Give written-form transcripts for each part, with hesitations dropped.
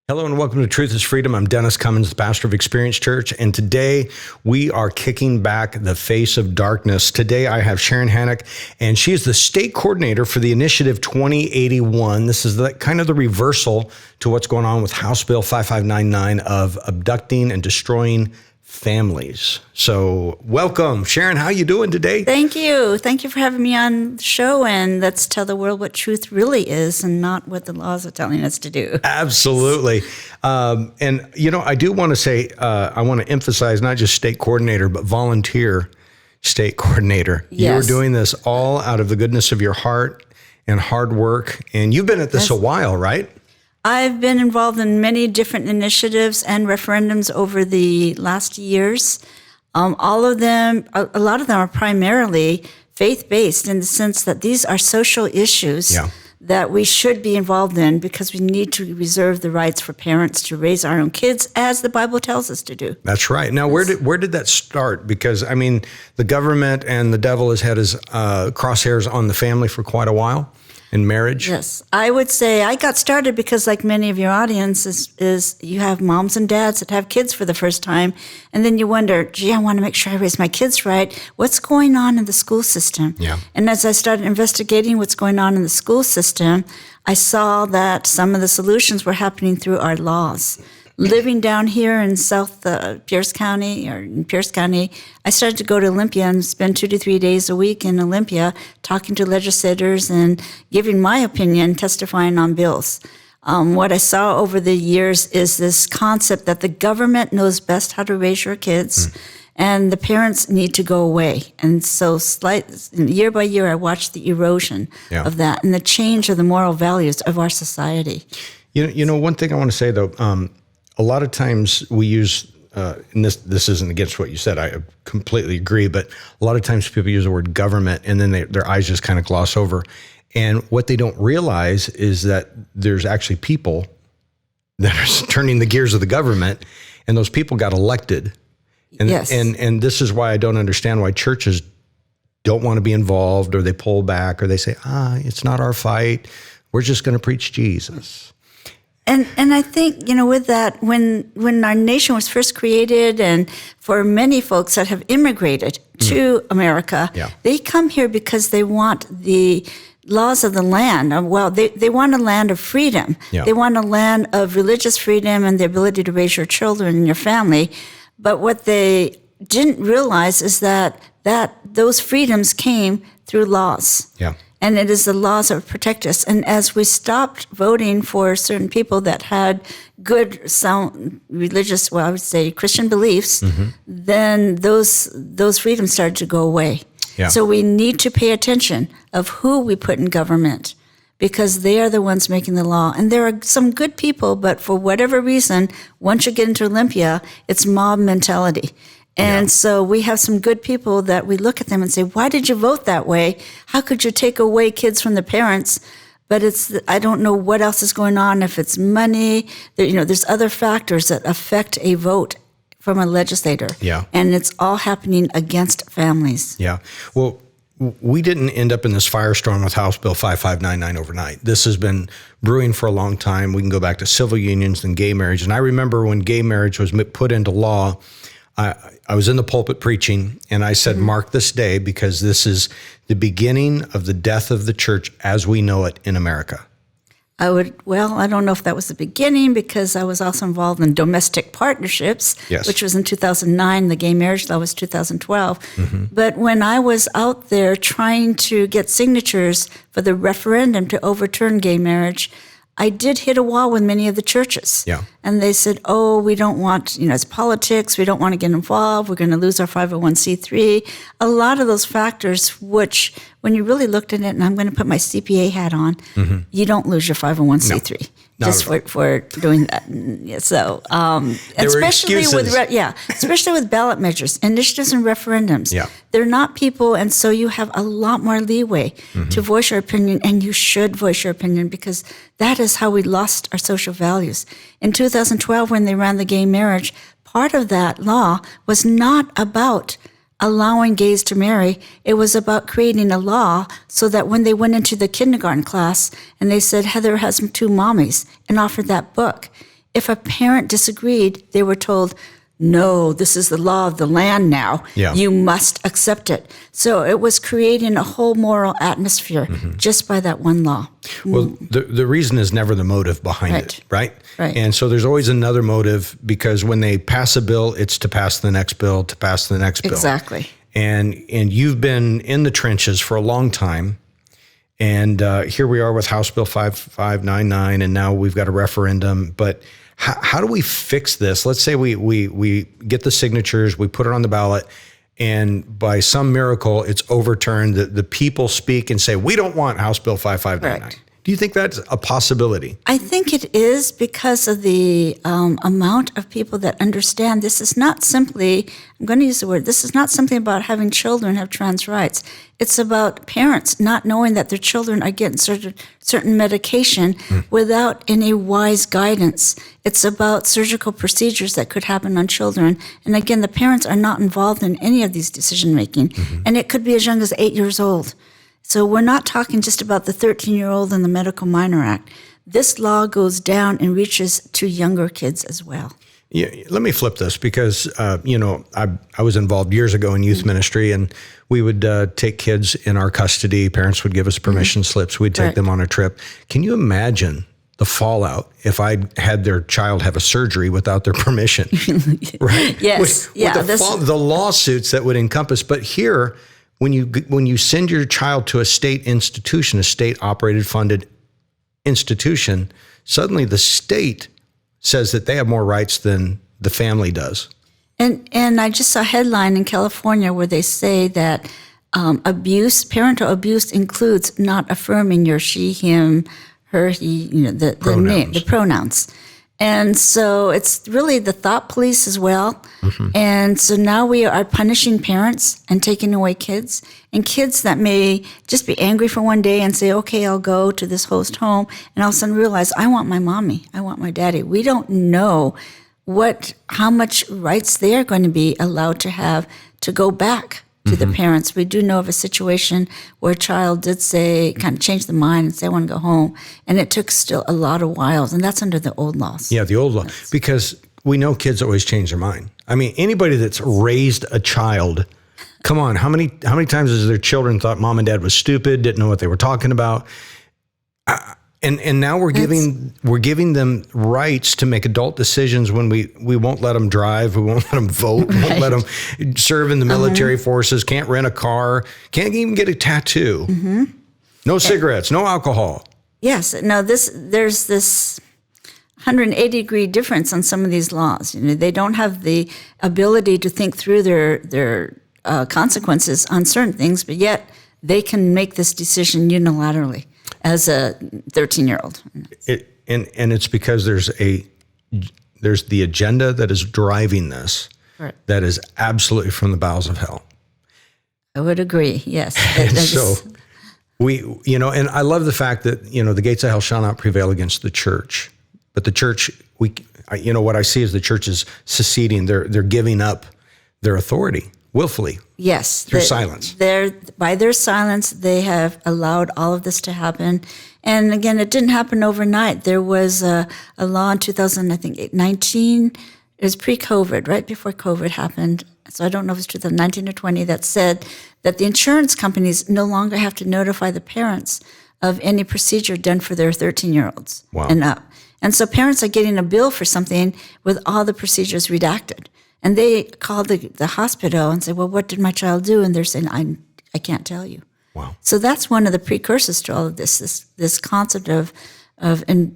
Hello and welcome to Truth is Freedom. I'm Dennis Cummins, the pastor of Experience Church, and today we are kicking back the face of darkness. Today I have Sharon Hanek, and she is the state coordinator for the Initiative 2081. This is kind of the reversal to what's going on with House Bill 5599 of abducting and destroying families. So welcome. Sharon, how you doing today? Thank you. Thank you for having me on the show, and let's tell the world what truth really is and not what the laws are telling us to do. Absolutely. And, you know, I do want to say, I want to emphasize not just state coordinator, but volunteer state coordinator. Yes. You're doing this all out of the goodness of your heart and hard work. And you've been at this a while, right? I've been involved in many different initiatives and referendums over the last years. All of them, a lot of them are primarily faith-based in the sense that these are social issues that we should be involved in because we need to reserve the rights for parents to raise our own kids as the Bible tells us to do. That's right. Now, where did that start? Because, I mean, the government and the devil has had his crosshairs on the family for quite a while. In marriage? Yes. I would say I got started because, like many of your audience, is you have moms and dads that have kids for the first time, and then you wonder, gee, I want to make sure I raise my kids right. What's going on in the school system? Yeah. And as I started investigating what's going on in the school system, I saw that some of the solutions were happening through our laws. Living down here in South Pierce County, I started to go to Olympia and spend 2 to 3 days a week in Olympia talking to legislators and giving my opinion, testifying on bills. What I saw over the years is this concept that the government knows best how to raise your kids, and the parents need to go away. And so year by year, I watched the erosion of that and the change of the moral values of our society. You know, one thing I want to say, though, a lot of times we use, and this isn't against what you said, I completely agree, but a lot of times people use the word government and then their eyes just kind of gloss over. And what they don't realize is that there's actually people that are turning the gears of the government, and those people got elected. And, yes. And this is why I don't understand why churches don't want to be involved, or they pull back, or they say, it's not our fight. We're just going to preach Jesus. And I think, you know, with that, when our nation was first created, and for many folks that have immigrated to America, they come here because they want the laws of the land. Well, they want a land of freedom. Yeah. They want a land of religious freedom and the ability to raise your children and your family. But what they didn't realize is that those freedoms came through laws. Yeah. And it is the laws that protect us. And as we stopped voting for certain people that had good, sound, religious, well, I would say Christian beliefs, then those freedoms started to go away. Yeah. So we need to pay attention of who we put in government, because they are the ones making the law. And there are some good people, but for whatever reason, once you get into Olympia, it's mob mentality. And so we have some good people that we look at them and say, why did you vote that way? How could you take away kids from the parents? But I don't know what else is going on. If it's money, there's other factors that affect a vote from a legislator. Yeah. And it's all happening against families. Yeah. Well, we didn't end up in this firestorm with House Bill 5599 overnight. This has been brewing for a long time. We can go back to civil unions and gay marriage. And I remember when gay marriage was put into law, I was in the pulpit preaching, and I said, mark this day, because this is the beginning of the death of the church as we know it in America. I don't know if that was the beginning, because I was also involved in domestic partnerships, which was in 2009. The gay marriage law was 2012. But when I was out there trying to get signatures for the referendum to overturn gay marriage, I did hit a wall with many of the churches. Yeah. And they said, we don't want, it's politics. We don't want to get involved. We're going to lose our 501c3. A lot of those factors, which when you really looked at it, and I'm going to put my CPA hat on, you don't lose your 501c3. No. Just for doing that. So, especially with ballot measures, initiatives and referendums. Yeah. They're not people, and so you have a lot more leeway to voice your opinion, and you should voice your opinion, because that is how we lost our social values. In 2012, when they ran the gay marriage, part of that law was not about allowing gays to marry. It was about creating a law so that when they went into the kindergarten class and they said, Heather has 2 mommies, and offered that book, If a parent disagreed, they were told, no, this is the law of the land now. Yeah. You must accept it. So it was creating a whole moral atmosphere just by that one law. Well, the reason is never the motive behind it, right? Right. And so there's always another motive, because when they pass a bill, it's to pass the next bill, to pass the next bill. Exactly. And you've been in the trenches for a long time. And here we are with House Bill 5599, and now we've got a referendum. But how do we fix this? Let's say we get the signatures, we put it on the ballot, and by some miracle, it's overturned. The people speak and say, we don't want House Bill 5599. Correct. Do you think that's a possibility? I think it is, because of the amount of people that understand this is not simply, I'm going to use the word, this is not simply about having children have trans rights. It's about parents not knowing that their children are getting certain medication without any wise guidance. It's about surgical procedures that could happen on children. And again, the parents are not involved in any of these decision making. And it could be as young as 8 years old. So we're not talking just about the 13-year-old and the Medical Minor Act. This law goes down and reaches to younger kids as well. Yeah, let me flip this, because, I was involved years ago in youth ministry, and we would take kids in our custody. Parents would give us permission slips. We'd take them on a trip. Can you imagine the fallout if I had their child have a surgery without their permission? Right? Yes. With the lawsuits that would encompass. But here, when you send your child to a state institution, a state-operated, funded institution, suddenly the state says that they have more rights than the family does. And I just saw a headline in California where they say that parental abuse includes not affirming your she, him, her, he, the name, the pronouns. And so it's really the thought police as well. And so now we are punishing parents and taking away kids, and kids that may just be angry for one day and say, okay, I'll go to this host home, and all of a sudden realize, I want my mommy, I want my daddy. We don't know how much rights they are going to be allowed to have to go back to the parents. We do know of a situation where a child did say, kind of change their mind and say, I want to go home. And it took still a lot of whiles, and that's under the old laws. Yeah, the old law. Because we know kids always change their mind. I mean, anybody that's raised a child, come on, how many times has their children thought mom and dad was stupid, didn't know what they were talking about? And now we're giving them rights to make adult decisions when we won't let them drive, we won't let them vote, we won't let them serve in the military forces, can't rent a car, can't even get a tattoo, no cigarettes, no alcohol. Yes, no, there's this 180-degree difference on some of these laws. They don't have the ability to think through their consequences on certain things, but yet they can make this decision unilaterally as a 13-year-old. And it's because there's the agenda that is driving this, that is absolutely from the bowels of hell. I would agree, yes. So and I love the fact that, the gates of hell shall not prevail against the church. But the church, what I see is the church is seceding. They're giving up their authority willfully. Yes. Through silence. By their silence, they have allowed all of this to happen. And again, it didn't happen overnight. There was a law in 2019. It was pre-COVID, right before COVID happened. So I don't know if it's 2019 or 20, that said that the insurance companies no longer have to notify the parents of any procedure done for their 13-year-olds and up. And so parents are getting a bill for something with all the procedures redacted. And they call the hospital and say, well, what did my child do? And they're saying, I can't tell you. Wow. So that's one of the precursors to all of this concept of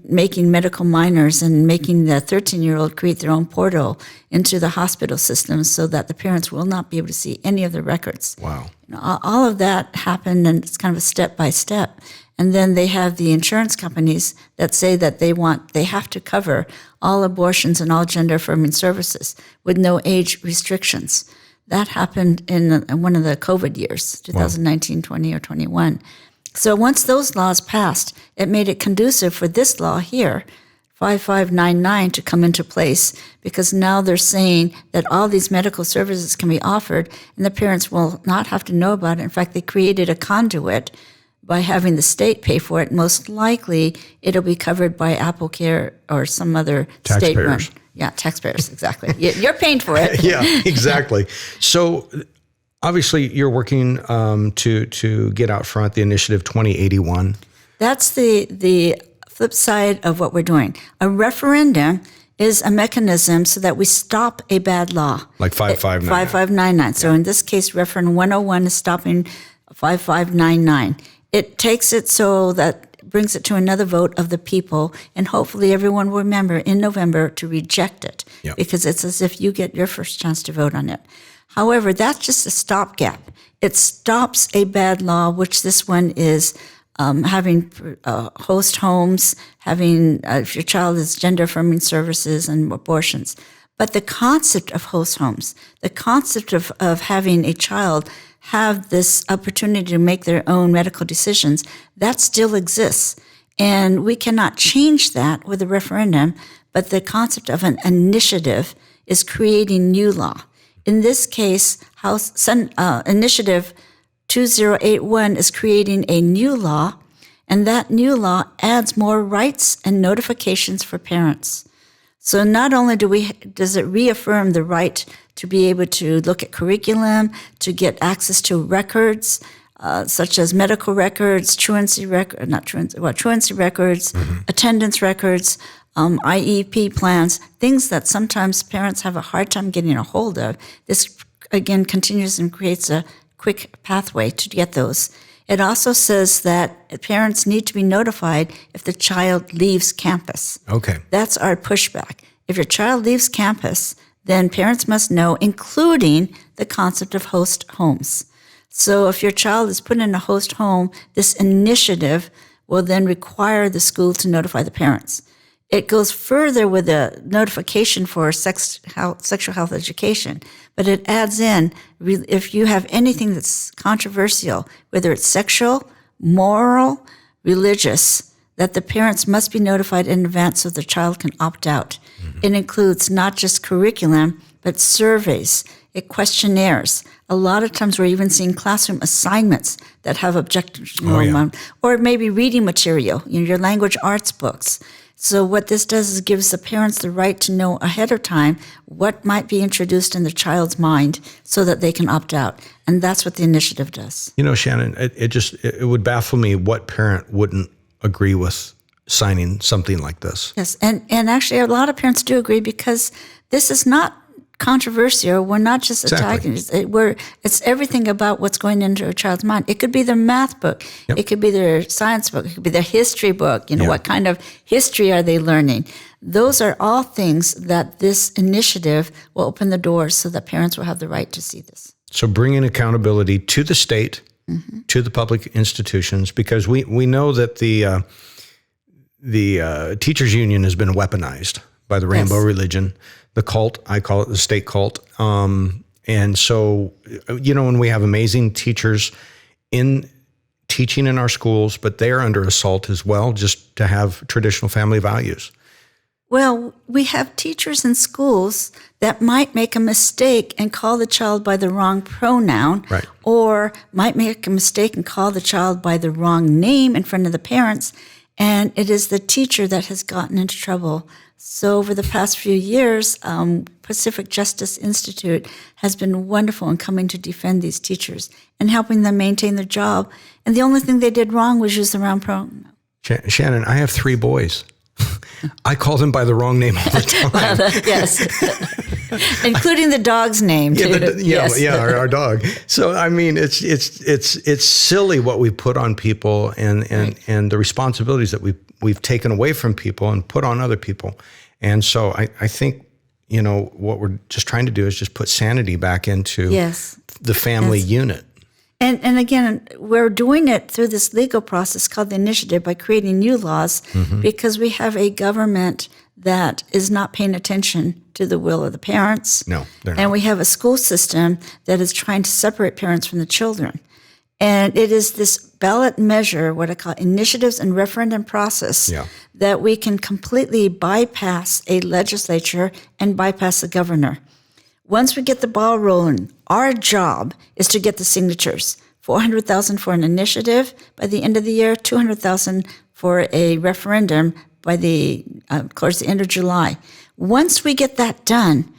making medical minors and making the 13-year-old create their own portal into the hospital system so that the parents will not be able to see any of the records. Wow. All of that happened, and it's kind of a step by step. And then they have the insurance companies that say that they have to cover all abortions and all gender affirming services with no age restrictions. That happened in one of the COVID years, 2019, 20, or 21. So once those laws passed, it made it conducive for this law here, 5599, to come into place, because now they're saying that all these medical services can be offered and the parents will not have to know about it. In fact, they created a conduit by having the state pay for it, most likely it'll be covered by AppleCare or some other state-run. Yeah, taxpayers, exactly. You're paying for it. Yeah, exactly. So obviously you're working to get out front the Initiative 2081. That's the flip side of what we're doing. A referendum is a mechanism so that we stop a bad law. Like 5599. 5599. So in this case, referendum 101 is stopping 5599. It takes it so that brings it to another vote of the people, and hopefully everyone will remember in November to reject it, because it's as if you get your first chance to vote on it. However, that's just a stopgap. It stops a bad law, which this one is having host homes, having, if your child is gender-affirming services and abortions. But the concept of host homes, the concept of having a child have this opportunity to make their own medical decisions, that still exists. And we cannot change that with a referendum, but the concept of an initiative is creating new law. In this case, Initiative 2081 is creating a new law, and that new law adds more rights and notifications for parents. So not only does it reaffirm the right to be able to look at curriculum, to get access to records, such as medical records, truancy records, attendance records, IEP plans, things that sometimes parents have a hard time getting a hold of. This, again, continues and creates a quick pathway to get those. It also says that parents need to be notified if the child leaves campus. Okay. That's our pushback. If your child leaves campus, then parents must know, including the concept of host homes. So if your child is put in a host home, this initiative will then require the school to notify the parents. It goes further with a notification for sexual health education, but it adds in, if you have anything that's controversial, whether it's sexual, moral, religious, that the parents must be notified in advance so the child can opt out. Mm-hmm. It includes not just curriculum, but surveys, questionnaires. A lot of times we're even seeing classroom assignments that have objectionable, or maybe reading material, your language arts books. So what this does is gives the parents the right to know ahead of time what might be introduced in the child's mind so that they can opt out. And that's what the initiative does. Shannon, it would baffle me what parent wouldn't agree with signing something like this. Yes, and actually a lot of parents do agree because this is not controversial. We're not just attacking it. It's everything about what's going into a child's mind. It could be their math book. Yep. It could be their science book. It could be their history book. What kind of history are they learning? Those are all things that this initiative will open the doors so that parents will have the right to see this. So bringing accountability to the state, mm-hmm. to the public institutions, because we know that the teachers union has been weaponized by the rainbow religion. The cult, I call it the state cult. And so, when we have amazing teachers in teaching in our schools, but they are under assault as well, just to have traditional family values. Well, we have teachers in schools that might make a mistake and call the child by the wrong pronoun, right. or might make a mistake and call the child by the wrong name in front of the parents. And it is the teacher that has gotten into trouble. So over the past few years, Pacific Justice Institute has been wonderful in coming to defend these teachers and helping them maintain their job. And the only thing they did wrong was use the wrong pronoun. Shannon, I have 3 boys. I call them by the wrong name all the time. Yes. Including the dog's name, too. Our dog. So, I mean, it's silly what we put on people and the responsibilities that we've taken away from people and put on other people. And so I think, what we're just trying to do is just put sanity back into the family unit. And again, we're doing it through this legal process called the initiative by creating new laws, mm-hmm. because we have a government that is not paying attention to the will of the parents. No, they're not. And we have a school system that is trying to separate parents from the children. And it is this ballot measure, what I call initiatives and referendum process, that we can completely bypass a legislature and bypass the governor. Once we get the ball rolling, our job is to get the signatures. $400,000 for an initiative by the end of the year, $200,000 for a referendum by the end of July. Once we get that done,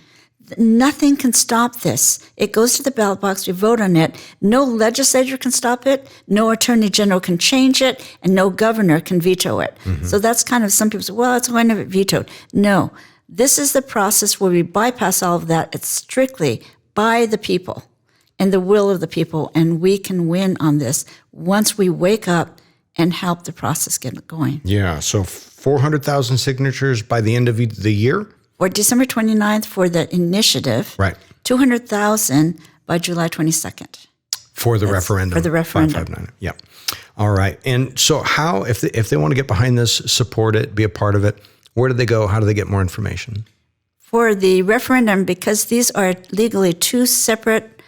nothing can stop this. It goes to the ballot box, we vote on it. No legislator can stop it, no attorney general can change it, and no governor can veto it. Mm-hmm. So that's kind of, some people say, well, it's going to be vetoed. No, this is the process where we bypass all of that. It's strictly by the people and the will of the people, and we can win on this once we wake up and help the process get going. Yeah, so 400,000 signatures by the end of the year? Or December 29th for the initiative. Right. 200,000 by July 22nd. For the referendum. For the referendum. 559. Yeah. All right. And so how, if they want to get behind this, support it, be a part of it, where do they go? How do they get more information? For the referendum, because these are legally two separate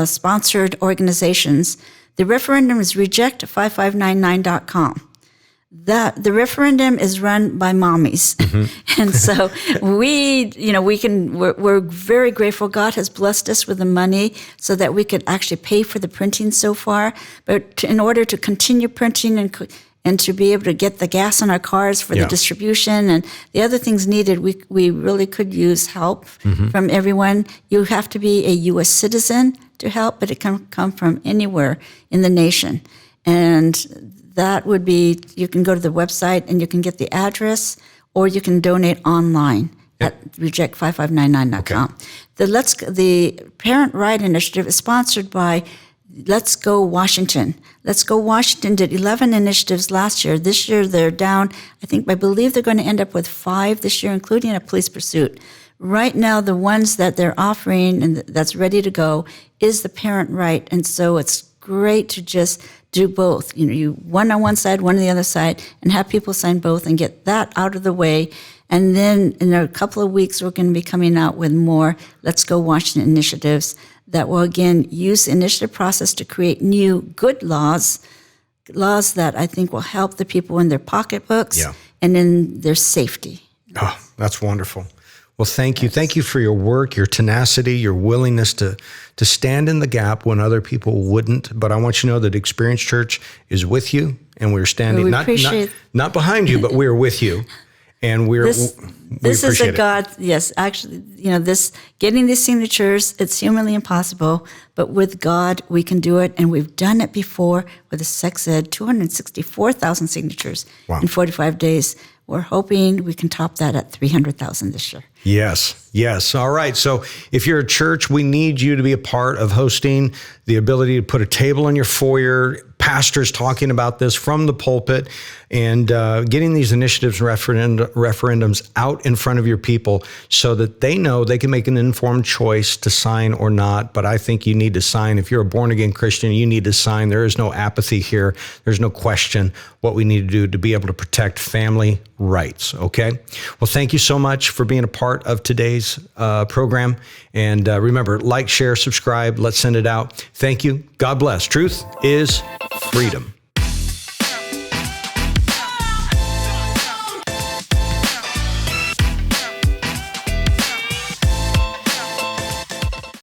sponsored organizations, the referendum is reject5599.com. The referendum is run by mommies. Mm-hmm. And so we're very grateful. God has blessed us with the money so that we could actually pay for the printing so far. But in order to continue printing and to be able to get the gas on our cars for the distribution and the other things needed, we really could use help from everyone. You have to be a U.S. citizen to help, but it can come from anywhere in the nation. And that would be, you can go to the website and you can get the address, or you can donate online at reject5599.com. Okay. The Parent Right Initiative is sponsored by Let's Go Washington. Let's Go Washington did 11 initiatives last year. This year they're down, I believe they're going to end up with 5 this year, including a police pursuit. Right now, the ones that they're offering and that's ready to go is the Parent Right. And so it's great to just do both. You one on one side, one on the other side, and have people sign both and get that out of the way. And then in a couple of weeks, we're going to be coming out with more Let's Go Washington initiatives that will, again, use the initiative process to create new good laws that I think will help the people in their pocketbooks and in their safety. Oh, that's wonderful. Well, thank you. Thank you for your work, your tenacity, your willingness to stand in the gap when other people wouldn't. But I want you to know that Experience Church is with you, and we're standing not behind you, but we're with you. And this is a God. Yes, actually, this getting these signatures, it's humanly impossible, but with God we can do it, and we've done it before with the sex ed, 264,000 signatures in 45 days. We're hoping we can top that at 300,000 this year. Yes. All right. So if you're a church, we need you to be a part of hosting, the ability to put a table in your foyer, pastors talking about this from the pulpit, and getting these initiatives and referendums out in front of your people so that they know they can make an informed choice to sign or not. But I think you need to sign. If you're a born-again Christian, you need to sign. There is no apathy here. There's no question what we need to do to be able to protect family rights, okay? Well, thank you so much for being a part of today's program. And remember, like, share, subscribe. Let's send it out. Thank you. God bless. Truth is freedom.